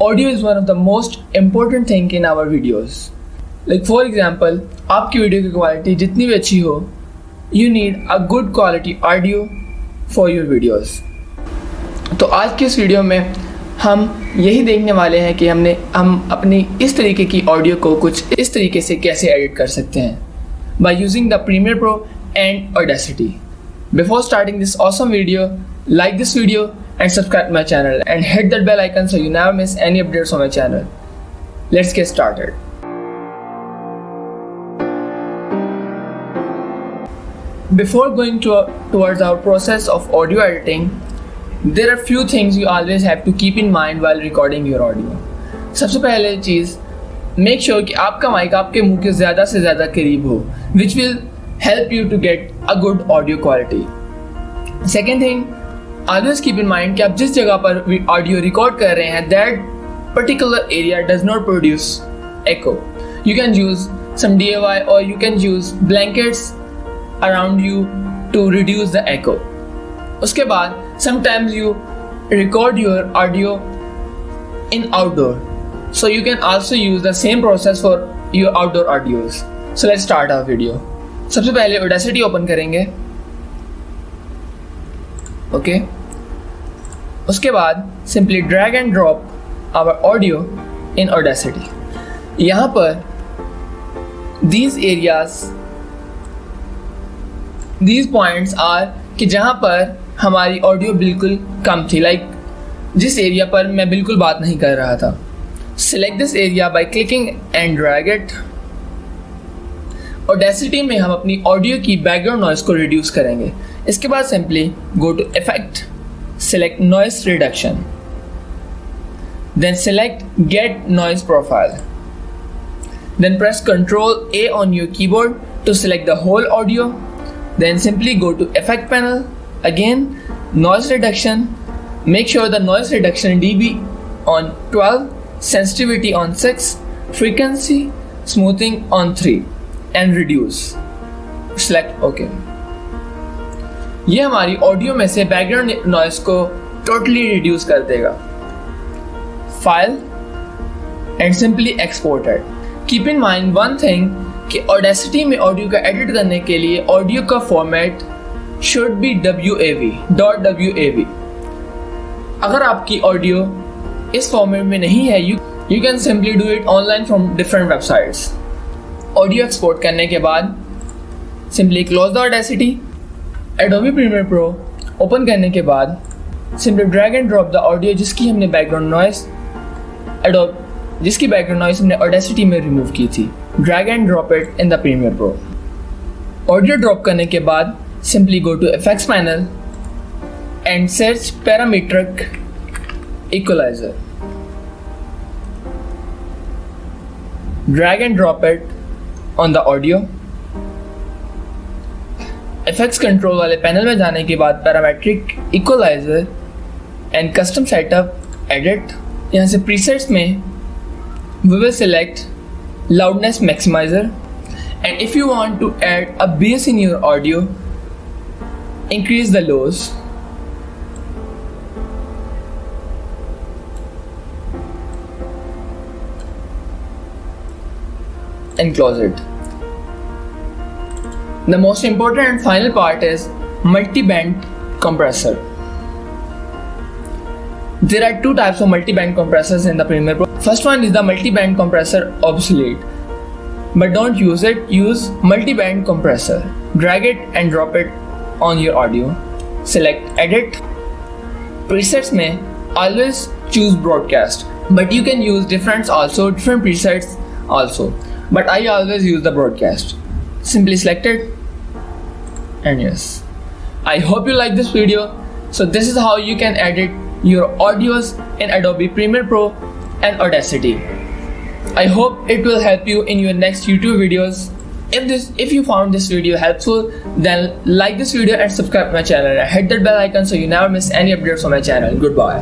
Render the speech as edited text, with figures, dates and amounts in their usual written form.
audio is one of the most important thing in our videos. Like for example, आपकी video की quality जितनी भी अच्छी हो, you need a good quality audio for your videos. तो आज की इस वीडियो में हम यही देखने वाले हैं कि हम अपनी इस तरीके की ऑडियो को कुछ इस तरीके से कैसे एडिट कर सकते हैं by using the Premiere Pro and Audacity. Before starting this awesome video, like this video and subscribe to my channel and hit that bell icon so you never miss any updates on my channel. Let's get started. Before going towards our process of audio editing, there are few things you always have to keep in mind while recording your audio. सबसे पहले चीज़, make sure कि आपका mic आपके मुंह के ज़्यादा से ज़्यादा करीब हो, which will help you to get a good audio quality. Second thing, always keep in mind कि आप जिस जगह पर audio record कर रहे हैं, that particular area does not produce echo. You can use some DIY or you can use blankets around you to reduce the echo. उसके बाद sometimes you record your audio in outdoor, so you can also use the same process for your outdoor audios. So let's start our video. सबसे पहले Audacity open करेंगे, okay उसके बाद simply drag and drop our audio in Audacity. यहाँ पर these points are कि जहाँ पर हमारी ऑडियो बिल्कुल कम थी, लाइक जिस एरिया पर मैं बिल्कुल बात नहीं कर रहा था. Select this area by clicking and drag it. Audacity में हम अपनी ऑडियो की बैकग्राउंड नॉइस को रिड्यूस करेंगे. इसके बाद simply go to effect, select noise reduction, then select get noise profile, then press Ctrl A on your keyboard to select the whole audio, then simply go to effect panel, again noise reduction, make sure the noise reduction dB on 12, sensitivity on 6, frequency smoothing on 3 and reduce. Select OK. ये हमारी audio में से background noise को totally reduce कर देगा. File and simply export it. Keep in mind one thing कि audacity में audio का एडिट करने के लिए ऑडियो का फॉर्मेट शुड बी WAV. अगर आपकी ऑडियो इस फॉर्मेट में नहीं है, you can simply do it online from different websites. Audio export करने के बाद simply close the Audacity. Adobe Premiere Pro open करने के बाद simply drag and drop the audio जिसकी बैकग्राउंड नॉइस हमने Audacity में रिमूव की थी. Drag and drop it in the Premiere Pro. Audio drop करने के बाद simply go to effects panel and search parametric equalizer. Drag and drop it on the audio. Effects control वाले panel में जाने के बाद parametric equalizer and custom setup edit. यहाँ से प्रीसेट्स में we will select loudness maximizer, and if you want to add a bass in your audio, increase the lows. And close it. The most important and final part is multi-band compressor. There are two types of multi-band compressors in the Premiere Pro. First one is the multi-band compressor obsolete, but don't use it. Use multi-band compressor. Drag it and drop it on your audio. Select edit. Presets में always choose broadcast, but you can use different presets also. But I always use the broadcast. Simply select it, and yes, I hope you like this video. So this is how you can edit your audios in Adobe Premiere Pro and Audacity. I hope it will help you in your next YouTube videos. If you found this video helpful, then like this video and subscribe to my channel and hit that bell icon so you never miss any updates on my channel. Goodbye.